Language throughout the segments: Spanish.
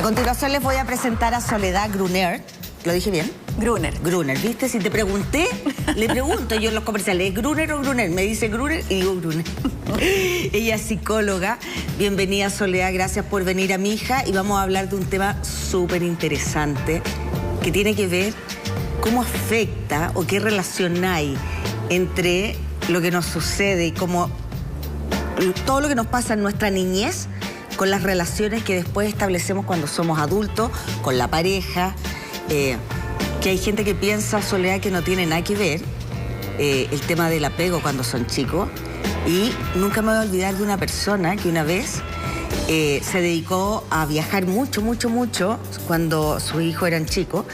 A continuación les voy a presentar a Soledad Gruner. ¿Lo dije bien? Gruner. Gruner, ¿viste? Si te pregunté, le pregunto yo en los comerciales, ¿es Gruner o Gruner? Me dice Gruner y digo Gruner. Ella es psicóloga. Bienvenida, Soledad, gracias por venir a mi hija. Y vamos a hablar de un tema súper interesante que tiene que ver cómo afecta o qué relación hay entre lo que nos sucede y cómo todo lo que nos pasa en nuestra niñez con las relaciones que después establecemos cuando somos adultos, con la pareja, que hay gente que piensa, Soledad, que no tiene nada que ver el tema del apego cuando son chicos. Y nunca me voy a olvidar de una persona que una vez se dedicó a viajar mucho cuando sus hijos eran chicos.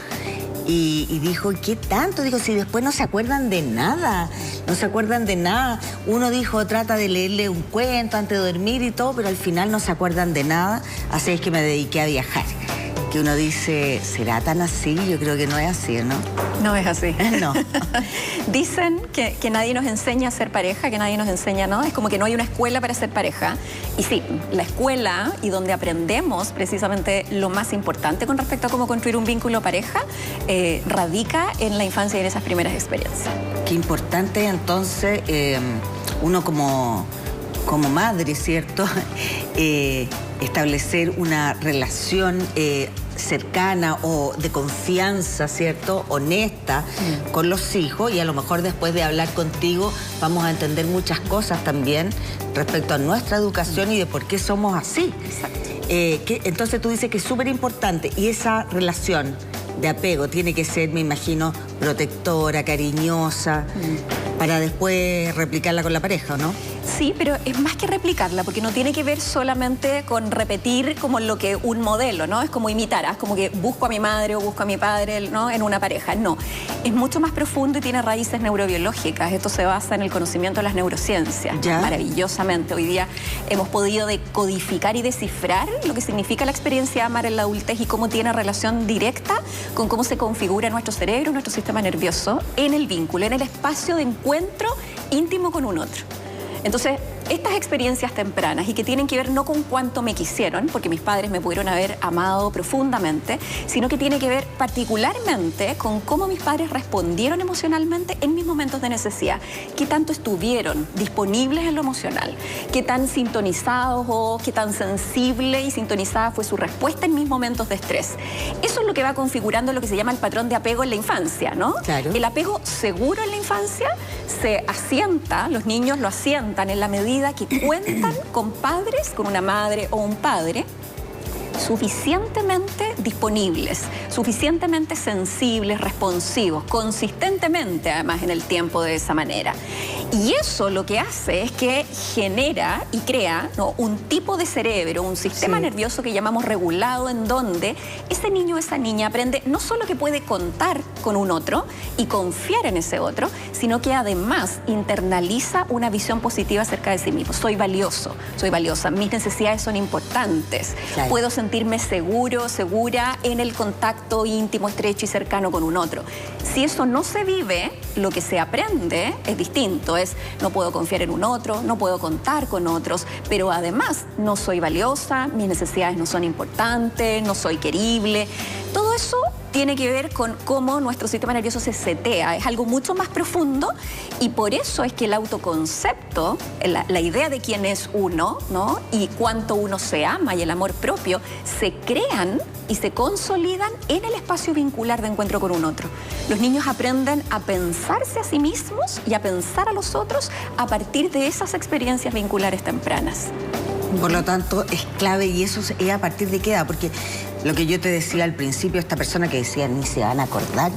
Y dijo, ¿qué tanto? Digo, si después no se acuerdan de nada, no se acuerdan de nada. Uno dijo, trata de leerle un cuento antes de dormir y todo, pero al final no se acuerdan de nada. Así es que me dediqué a viajar. Que uno dice, ¿será tan así? Yo creo que no es así, ¿no? No es así. No. Dicen que nadie nos enseña a ser pareja, que nadie nos enseña, ¿no? Es como que no hay una escuela para ser pareja. Y sí, la escuela y donde aprendemos precisamente lo más importante con respecto a cómo construir un vínculo pareja, radica en la infancia y en esas primeras experiencias. Qué importante entonces, uno como madre, ¿cierto? Establecer una relación cercana o de confianza, ¿cierto? Honesta con los hijos, y a lo mejor después de hablar contigo vamos a entender muchas cosas también respecto a nuestra educación y de por qué somos así. Exacto. Entonces tú dices que es súper importante, y esa relación de apego tiene que ser, me imagino, protectora, cariñosa, para después replicarla con la pareja, ¿no? Sí, pero es más que replicarla, porque no tiene que ver solamente con repetir como lo que un modelo, ¿no? Es como imitar, es como que busco a mi madre o busco a mi padre, ¿no? En una pareja. No, es mucho más profundo y tiene raíces neurobiológicas. Esto se basa en el conocimiento de las neurociencias. ¿Ya? Maravillosamente. Hoy día hemos podido decodificar y descifrar lo que significa la experiencia de amar en la adultez y cómo tiene relación directa con cómo se configura nuestro cerebro, nuestro sistema nervioso en el vínculo, en el espacio de encuentro íntimo con un otro. Entonces, estas experiencias tempranas y que tienen que ver no con cuánto me quisieron, porque mis padres me pudieron haber amado profundamente, sino que tiene que ver particularmente con cómo mis padres respondieron emocionalmente en mis momentos de necesidad, qué tanto estuvieron disponibles en lo emocional, qué tan sintonizados o qué tan sensible y sintonizada fue su respuesta en mis momentos de estrés. Eso es lo que va configurando lo que se llama el patrón de apego en la infancia, ¿no? Claro. El apego seguro en la infancia se asienta, los niños lo asientan en la medida que cuentan con padres, con una madre o un padre, suficientemente disponibles, suficientemente sensibles, responsivos, consistentemente además en el tiempo de esa manera. Y eso lo que hace es que genera y crea, ¿no?, un tipo de cerebro, un sistema nervioso que llamamos regulado, en donde ese niño o esa niña aprende no solo que puede contar con un otro y confiar en ese otro, sino que además internaliza una visión positiva acerca de sí mismo. Soy valioso, soy valiosa, mis necesidades son importantes, claro. Puedo sentirme seguro, segura en el contacto íntimo, estrecho y cercano con un otro. Si eso no se vive, lo que se aprende es distinto. No puedo confiar en un otro, no puedo contar con otros, pero además no soy valiosa, mis necesidades no son importantes, no soy querible. Todo eso tiene que ver con cómo nuestro sistema nervioso se setea. Es algo mucho más profundo, y por eso es que el autoconcepto, la idea de quién es uno, ¿no?, y cuánto uno se ama y el amor propio, se crean y se consolidan en el espacio vincular de encuentro con un otro. Los niños aprenden a pensarse a sí mismos y a pensar a los otros a partir de esas experiencias vinculares tempranas. Por lo tanto, es clave, y eso es a partir de qué edad, porque lo que yo te decía al principio, esta persona que decía, ni se van a acordar,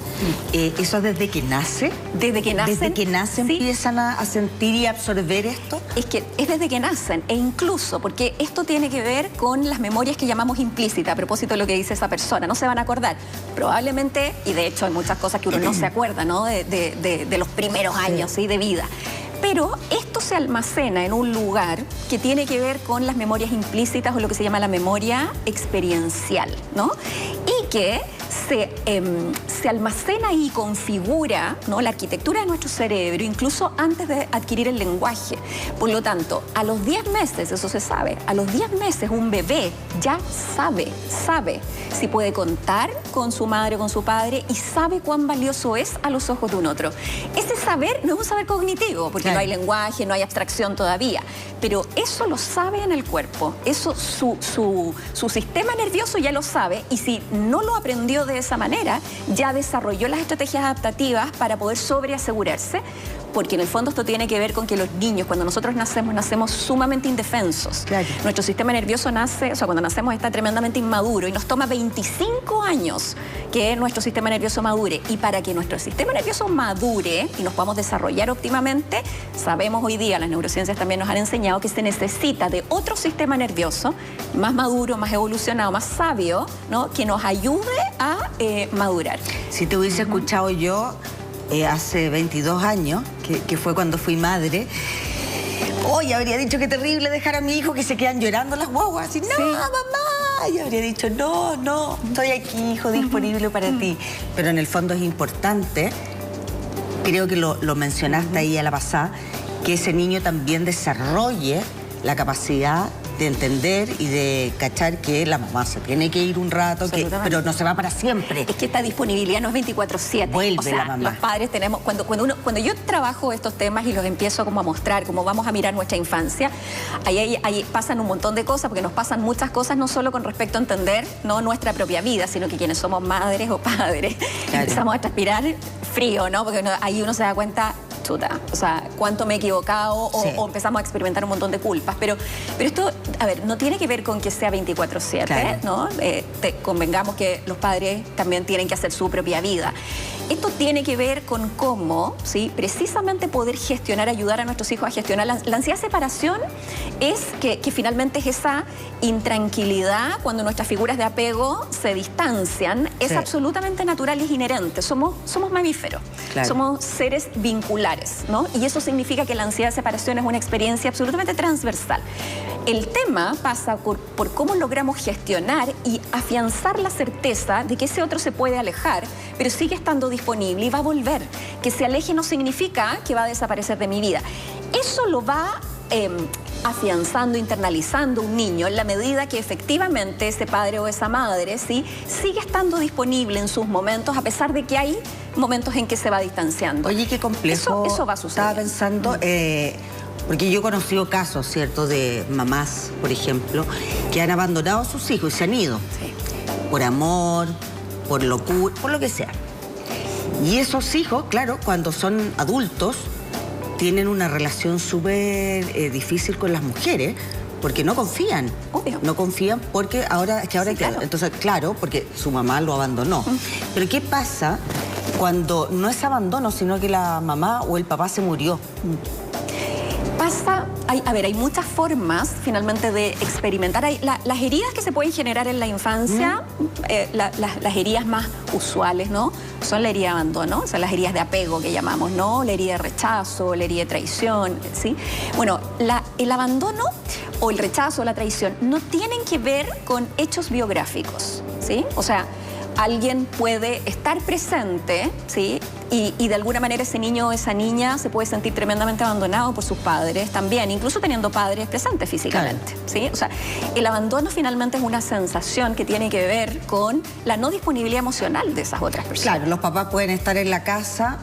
¿eso es desde que nace? Desde que nacen. ¿Desde que nacen sí, empiezan a sentir y absorber esto? Es que es desde que nacen, e incluso porque esto tiene que ver con las memorias que llamamos implícitas, a propósito de lo que dice esa persona. No se van a acordar. Probablemente, y de hecho hay muchas cosas que uno no se acuerda, ¿no?, de los primeros años, ¿sí?, de vida. Pero esto se almacena en un lugar que tiene que ver con las memorias implícitas, o lo que se llama la memoria experiencial, ¿no? Y que se almacena y configura, ¿no?, la arquitectura de nuestro cerebro, incluso antes de adquirir el lenguaje. Por lo tanto, a los 10 meses, eso se sabe, a los 10 meses un bebé ya sabe si puede contar con su madre o con su padre y sabe cuán valioso es a los ojos de un otro. Ese saber no es un saber cognitivo, porque no hay lenguaje, no hay abstracción todavía, pero eso lo sabe en el cuerpo, eso su sistema nervioso ya lo sabe, y si no lo aprendió de esa manera, ya desarrolló las estrategias adaptativas para poder sobreasegurarse, porque en el fondo esto tiene que ver con que los niños, cuando nosotros nacemos sumamente indefensos. Claro. Nuestro sistema nervioso nace, o sea, cuando nacemos está tremendamente inmaduro y nos toma 25 años que nuestro sistema nervioso madure. Y para que nuestro sistema nervioso madure y nos podamos desarrollar óptimamente, sabemos hoy día, las neurociencias también nos han enseñado que se necesita de otro sistema nervioso más maduro, más evolucionado, más sabio, ¿no?, que nos ayude a madurar. Si te hubiese escuchado yo hace 22 años, que fue cuando fui madre, hoy habría dicho que terrible dejar a mi hijo que se quedan llorando las guaguas. Y no, sí, mamá. Y habría dicho, no, estoy aquí, hijo, disponible para ti. Pero en el fondo es importante, creo que lo mencionaste ahí a la pasada, que ese niño también desarrolle la capacidad de entender y de cachar que la mamá se tiene que ir un rato, pero no se va para siempre. Es que esta disponibilidad no es 24/7. Vuelve, o sea, la mamá. Los padres tenemos, cuando yo trabajo estos temas y los empiezo como a mostrar, como vamos a mirar nuestra infancia, ahí pasan un montón de cosas, porque nos pasan muchas cosas, no solo con respecto a entender, no nuestra propia vida, sino que quienes somos madres o padres, claro, empezamos a transpirar frío, ¿no? Porque ahí uno se da cuenta, chuta, o sea, cuánto me he equivocado, o empezamos a experimentar un montón de culpas. Pero esto, a ver, no tiene que ver con que sea 24/7, claro, ¿no? Convengamos que los padres también tienen que hacer su propia vida. Esto tiene que ver con cómo, ¿sí?, precisamente poder gestionar, ayudar a nuestros hijos a gestionar. La ansiedad de separación es que finalmente es esa intranquilidad cuando nuestras figuras de apego se distancian. Es absolutamente natural y es inherente. Somos mamíferos, claro, somos seres vinculares, ¿no? Y eso significa que la ansiedad de separación es una experiencia absolutamente transversal. El tema pasa por cómo logramos gestionar y afianzar la certeza de que ese otro se puede alejar, pero sigue estando disponible y va a volver. Que se aleje no significa que va a desaparecer de mi vida. Eso lo va afianzando, internalizando un niño en la medida que efectivamente ese padre o esa madre, ¿sí?, sigue estando disponible en sus momentos, a pesar de que hay momentos en que se va distanciando. Oye, qué complejo. Eso va a suceder. Estaba pensando, porque yo he conocido casos, ¿cierto?, de mamás, por ejemplo, que han abandonado a sus hijos y se han ido. Sí. Por amor, por locura, por lo que sea. Y esos hijos, claro, cuando son adultos, tienen una relación súper difícil con las mujeres, porque no confían. Obvio. No confían porque ahora... Claro. Entonces, claro, porque su mamá lo abandonó. Pero ¿qué pasa cuando no es abandono, sino que la mamá o el papá se murió? Hay muchas formas finalmente de experimentar. Las heridas que se pueden generar en la infancia, las heridas más usuales, ¿no?, son la herida de abandono, o sea, las heridas de apego que llamamos, ¿no?, la herida de rechazo, la herida de traición, ¿sí? Bueno, el abandono o el rechazo o la traición no tienen que ver con hechos biográficos, ¿sí? O sea, alguien puede estar presente, ¿sí?, y de alguna manera ese niño o esa niña se puede sentir tremendamente abandonado por sus padres también, incluso teniendo padres presentes físicamente, claro, ¿sí? O sea, el abandono finalmente es una sensación que tiene que ver con la no disponibilidad emocional de esas otras personas. Claro, los papás pueden estar en la casa,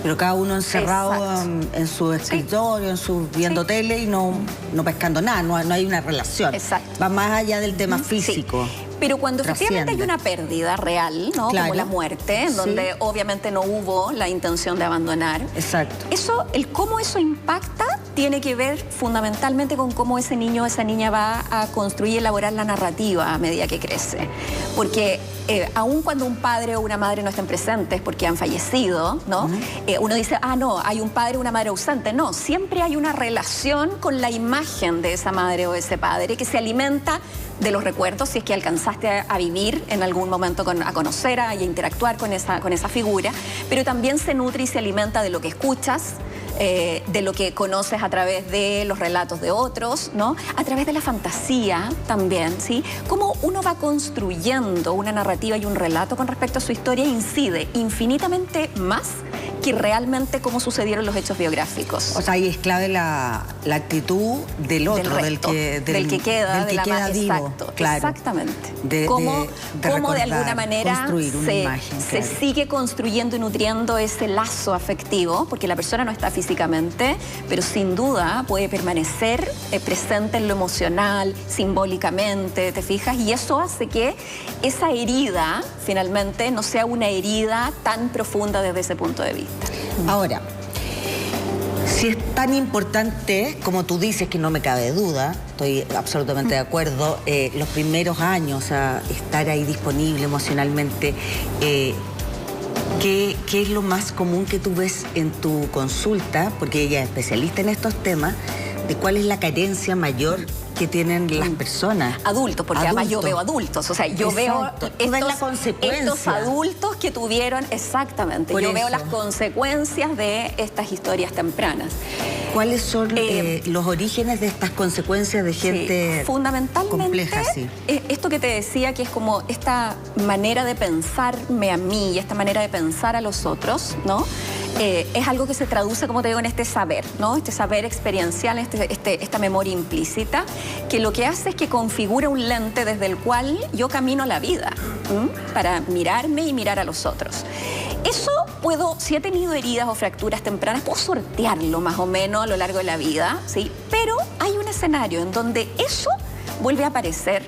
pero cada uno encerrado en su escritorio, viendo tele y no pescando nada, no hay una relación. Exacto. Va más allá del tema físico. Sí. Pero cuando efectivamente hay una pérdida real, ¿no?, claro, como la muerte, en donde obviamente no hubo la intención de abandonar. Exacto. Cómo eso impacta tiene que ver fundamentalmente con cómo ese niño o esa niña va a construir y elaborar la narrativa a medida que crece. Porque aun cuando un padre o una madre no estén presentes porque han fallecido, ¿no?, uno dice, no, hay un padre o una madre ausente. No, siempre hay una relación con la imagen de esa madre o ese padre que se alimenta de los recuerdos, si es que alcanzaste a vivir en algún momento, a conocer y a interactuar con esa figura, pero también se nutre y se alimenta de lo que escuchas, de lo que conoces a través de los relatos de otros, ¿no? A través de la fantasía también, ¿sí? Cómo uno va construyendo una narrativa y un relato con respecto a su historia incide infinitamente más que realmente cómo sucedieron los hechos biográficos. O sea, ahí es clave la actitud del otro, del que queda vivo. Exacto, claro. Exactamente. Cómo de alguna manera se sigue construyendo y nutriendo ese lazo afectivo, porque la persona no está físicamente, pero sin duda puede permanecer presente en lo emocional, simbólicamente, ¿te fijas? Y eso hace que esa herida finalmente no sea una herida tan profunda desde ese punto de vista. Ahora, si es tan importante, como tú dices, que no me cabe duda, estoy absolutamente de acuerdo, los primeros años, o sea, estar ahí disponible emocionalmente, ¿qué es lo más común que tú ves en tu consulta? Porque ella es especialista en estos temas, de cuál es la carencia mayor que tienen las personas. Adultos, porque además yo veo adultos, o sea, yo veo estos adultos que tuvieron, exactamente, yo veo las consecuencias de estas historias tempranas. ¿Cuáles son los orígenes de estas consecuencias de gente fundamentalmente compleja? Sí. Esto que te decía, que es como esta manera de pensarme a mí y esta manera de pensar a los otros, ¿no? Es algo que se traduce, como te digo, en este saber, ¿no? Este saber experiencial, esta memoria implícita, que lo que hace es que configura un lente desde el cual yo camino la vida, para mirarme y mirar a los otros. Eso puedo, si he tenido heridas o fracturas tempranas, puedo sortearlo más o menos a lo largo de la vida, ¿sí? Pero hay un escenario en donde eso vuelve a aparecer,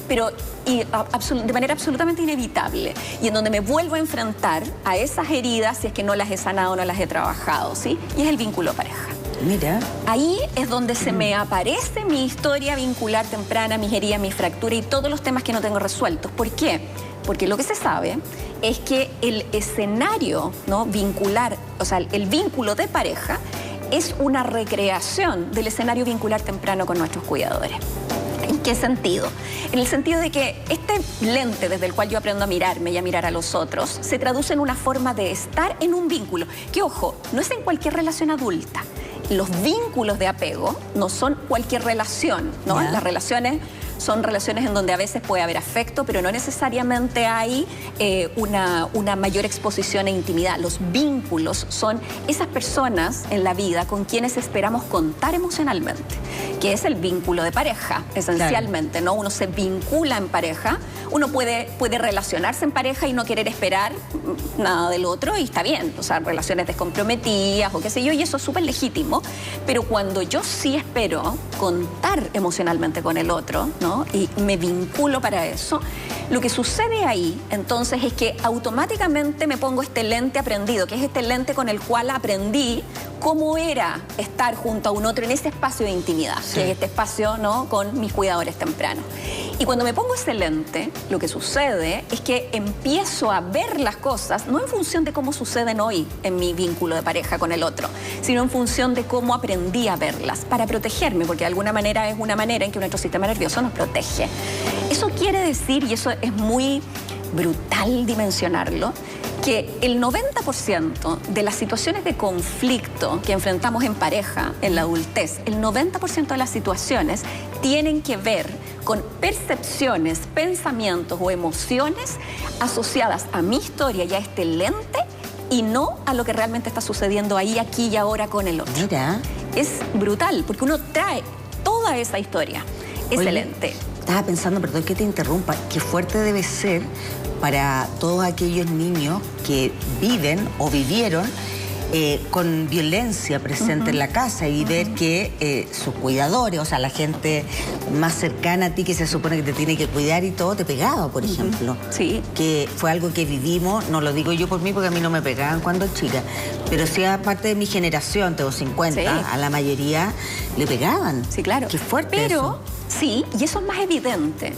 pero de manera absolutamente inevitable, y en donde me vuelvo a enfrentar a esas heridas si es que no las he sanado, no las he trabajado, ¿sí? Y es el vínculo pareja. Mira. Ahí es donde se me aparece mi historia vincular temprana, mis heridas, mis fracturas y todos los temas que no tengo resueltos. ¿Por qué? Porque lo que se sabe es que el escenario, ¿no?, vincular, o sea, el vínculo de pareja es una recreación del escenario vincular temprano con nuestros cuidadores. ¿En qué sentido? En el sentido de que este lente desde el cual yo aprendo a mirarme y a mirar a los otros se traduce en una forma de estar en un vínculo que, ojo, no es en cualquier relación adulta. Los vínculos de apego no son cualquier relación, ¿no? Yeah. Las relaciones son relaciones en donde a veces puede haber afecto, pero no necesariamente hay una mayor exposición e intimidad. Los vínculos son esas personas en la vida con quienes esperamos contar emocionalmente, que es el vínculo de pareja, esencialmente, claro, ¿no? Uno se vincula en pareja, uno puede relacionarse en pareja y no querer esperar nada del otro, y está bien, o sea, relaciones descomprometidas o qué sé yo, y eso es súper legítimo, pero cuando yo sí espero contar emocionalmente con el otro, ¿no?, y me vinculo para eso, lo que sucede ahí, entonces, es que automáticamente me pongo este lente aprendido, que es este lente con el cual aprendí cómo era estar junto a un otro en ese espacio de intimidad, sí, que es este espacio, ¿no?, con mis cuidadores tempranos. Y cuando me pongo ese lente, lo que sucede es que empiezo a ver las cosas no en función de cómo suceden hoy en mi vínculo de pareja con el otro, sino en función de cómo aprendí a verlas para protegerme, porque de alguna manera es una manera en que nuestro sistema nervioso nos protege. Eso quiere decir, y eso es muy brutal dimensionarlo, que el 90% de las situaciones de conflicto que enfrentamos en pareja, en la adultez, el 90% de las situaciones tienen que ver con percepciones, pensamientos o emociones asociadas a mi historia y a este lente, y no a lo que realmente está sucediendo ahí, aquí y ahora con el otro. Mira. Es brutal, porque uno trae toda esa historia, ese lente. Estaba pensando, perdón que te interrumpa, qué fuerte debe ser para todos aquellos niños que viven o vivieron con violencia presente en la casa, y ver que sus cuidadores, o sea, la gente más cercana a ti que se supone que te tiene que cuidar y todo, te pegaba, por ejemplo. Sí. Que fue algo que vivimos, no lo digo yo por mí porque a mí no me pegaban cuando chica, pero sí aparte de mi generación, tengo 50, sí, a la mayoría le pegaban. Sí, claro. Qué fuerte. Pero, sí, y eso es más evidente.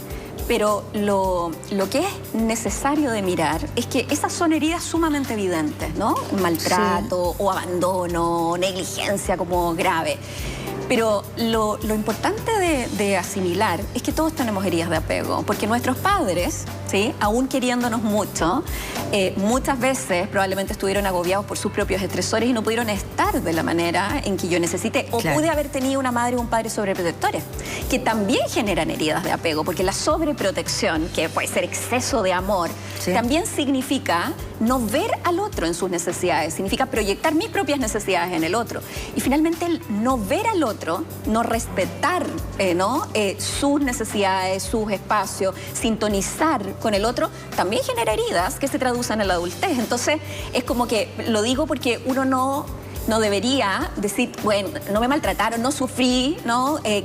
Pero lo que es necesario de mirar es que esas son heridas sumamente evidentes, ¿no? Maltrato, sí, o abandono, negligencia como grave. Pero lo importante de asimilar es que todos tenemos heridas de apego, porque nuestros padres, ¿sí?, aún queriéndonos mucho, muchas veces probablemente estuvieron agobiados por sus propios estresores y no pudieron estar de la manera en que yo necesité. O pude haber tenido una madre o un padre sobreprotectores, que también generan heridas de apego, porque la sobreprotección, que puede ser exceso de amor, también significa no ver al otro en sus necesidades, significa proyectar mis propias necesidades en el otro. Y finalmente el no ver al otro, no respetar sus necesidades, sus espacios, sintonizar con el otro, también genera heridas que se traducen en la adultez. Entonces es como que, lo digo porque uno no debería decir, bueno, no me maltrataron, no sufrí,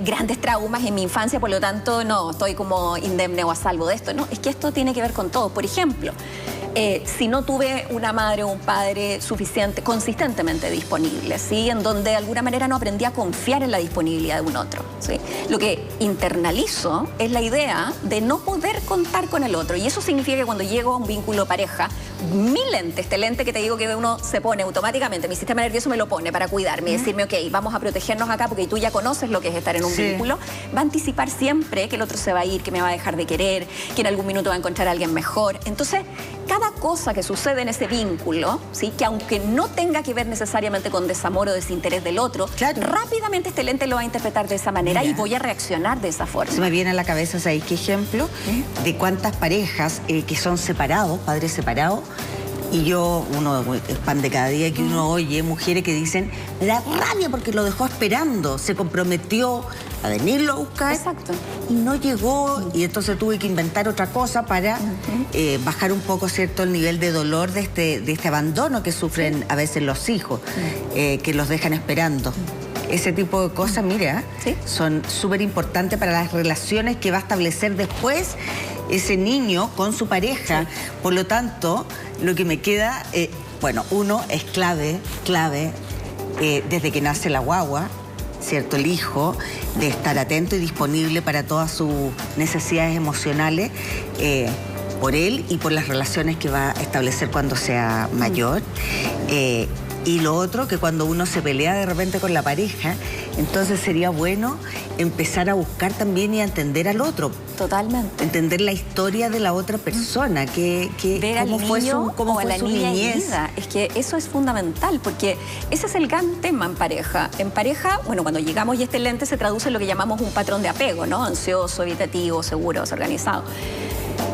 grandes traumas en mi infancia, por lo tanto, no, estoy como indemne o a salvo de esto. No, es que esto tiene que ver con todo. Por ejemplo, si no tuve una madre o un padre consistentemente disponible, ¿sí?, en donde de alguna manera no aprendí a confiar en la disponibilidad de un otro, ¿sí? Lo que internalizo es la idea de no poder contar con el otro, y eso significa que cuando llego a un vínculo pareja, mi lente, este lente que te digo que uno se pone automáticamente, mi sistema nervioso me lo pone para cuidarme y decirme, ok, vamos a protegernos acá porque tú ya conoces lo que es estar en un vínculo, va a anticipar siempre que el otro se va a ir, que me va a dejar de querer, que en algún minuto va a encontrar a alguien mejor. Entonces, cada cosa que sucede en ese vínculo, ¿sí?, que aunque no tenga que ver necesariamente con desamor o desinterés del otro, rápidamente este lente lo va a interpretar de esa manera y voy a reaccionar de esa forma. Se me viene a la cabeza, ¿sabes qué ejemplo? De cuántas parejas que son separados, padres separados, y uno es pan de cada día que uno oye mujeres que dicen, me da rabia porque lo dejó esperando, se comprometió a venirlo a buscar. Exacto. Y no llegó, y entonces tuve que inventar otra cosa para bajar un poco, ¿cierto?, el nivel de dolor de este abandono que sufren a veces los hijos, que los dejan esperando. Ese tipo de cosas, mira, son súper importantes para las relaciones que va a establecer después ese niño con su pareja. Por lo tanto, lo que me queda, bueno, uno es clave, desde que nace la guagua, ¿cierto?, el hijo, de estar atento y disponible para todas sus necesidades emocionales, por él y por las relaciones que va a establecer cuando sea mayor. Y lo otro, que cuando uno se pelea de repente con la pareja, entonces sería bueno empezar a buscar también y a entender al otro. Totalmente. Entender la historia de la otra persona, cómo fue su niñez. Es que eso es fundamental, porque ese es el gran tema en pareja. En pareja, bueno, cuando llegamos y este lente se traduce en lo que llamamos un patrón de apego, ¿no? Ansioso, evitativo, seguro, desorganizado.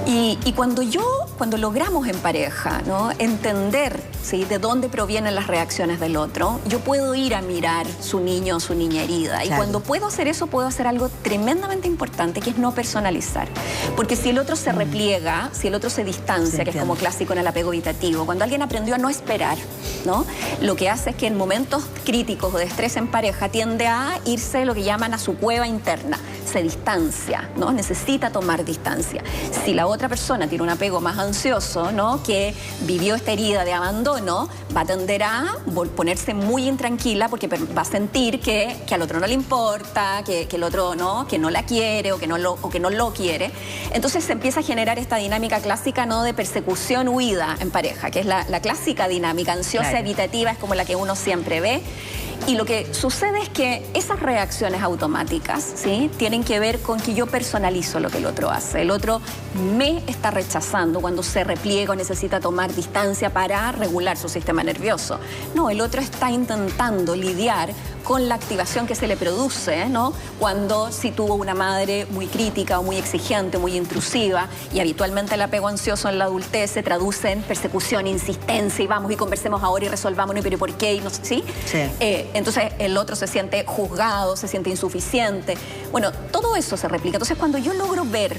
Y cuando logramos en pareja, ¿no?, entender, ¿sí?, de dónde provienen las reacciones del otro, yo puedo ir a mirar su niño o su niña herida. Y cuando puedo hacer eso, puedo hacer algo tremendamente importante, que es no personalizar. Porque si el otro se repliega, si el otro se distancia, que es como clásico en el apego evitativo, cuando alguien aprendió a no esperar, ¿no?, lo que hace es que en momentos críticos o de estrés en pareja tiende a irse lo que llaman a su cueva interna. Se distancia, ¿no?, necesita tomar distancia. Si la otra persona tiene un apego más ansioso, ¿no?, que vivió esta herida de abandono, va a tender a ponerse muy intranquila porque va a sentir que al otro no le importa, que el otro que no la quiere o que no lo quiere. Entonces se empieza a generar esta dinámica clásica, ¿no?, de persecución-huida en pareja, que es la clásica dinámica ansiosa, evitativa, es como la que uno siempre ve. Y lo que sucede es que esas reacciones automáticas, ¿sí?, tienen que ver con que yo personalizo lo que el otro hace. El otro me está rechazando cuando se repliega o necesita tomar distancia para regular su sistema nervioso. No, el otro está intentando lidiar con la activación que se le produce, ¿no?, cuando si tuvo una madre muy crítica o muy exigente, muy intrusiva, y habitualmente el apego ansioso en la adultez se traduce en persecución, insistencia, y vamos y conversemos ahora y resolvámonos, pero ¿por qué? Y no sé, ¿sí? Entonces el otro se siente juzgado, se siente insuficiente. Bueno, todo eso se replica. Entonces cuando yo logro ver,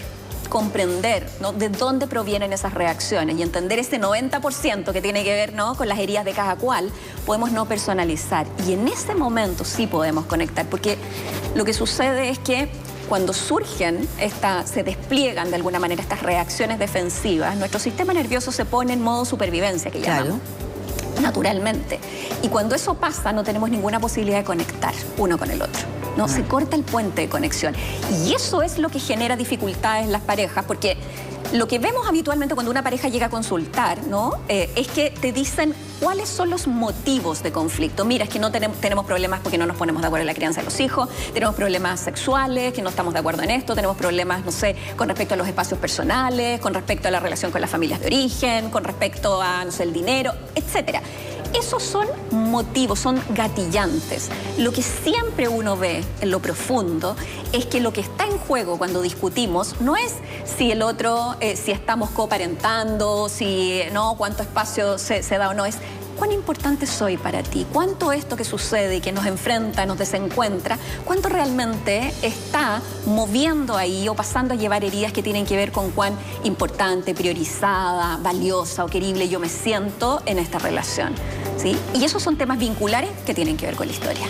comprender, ¿no?, de dónde provienen esas reacciones y entender ese 90% que tiene que ver, ¿no?, con las heridas de cada cual, podemos no personalizar. Y en ese momento sí podemos conectar, porque lo que sucede es que cuando surgen, se despliegan de alguna manera estas reacciones defensivas, nuestro sistema nervioso se pone en modo supervivencia, que llamamos. Naturalmente. Y cuando eso pasa, no tenemos ninguna posibilidad de conectar uno con el otro, ¿no? Se corta el puente de conexión. Y eso es lo que genera dificultades en las parejas, porque Lo que vemos habitualmente cuando una pareja llega a consultar, ¿no? Es que te dicen cuáles son los motivos de conflicto. Mira, es que no tenemos problemas porque no nos ponemos de acuerdo en la crianza de los hijos, tenemos problemas sexuales, que no estamos de acuerdo en esto, tenemos problemas, no sé, con respecto a los espacios personales, con respecto a la relación con las familias de origen, con respecto a, no sé, el dinero, etcétera. Esos son motivos, son gatillantes. Lo que siempre uno ve en lo profundo es que lo que está en juego cuando discutimos no es si el otro, si estamos coparentando, si no, cuánto espacio se da o no, es cuán importante soy para ti, cuánto esto que sucede y que nos enfrenta, nos desencuentra, cuánto realmente está moviendo ahí o pasando a llevar heridas que tienen que ver con cuán importante, priorizada, valiosa o querible yo me siento en esta relación, ¿sí? Y esos son temas vinculares que tienen que ver con la historia.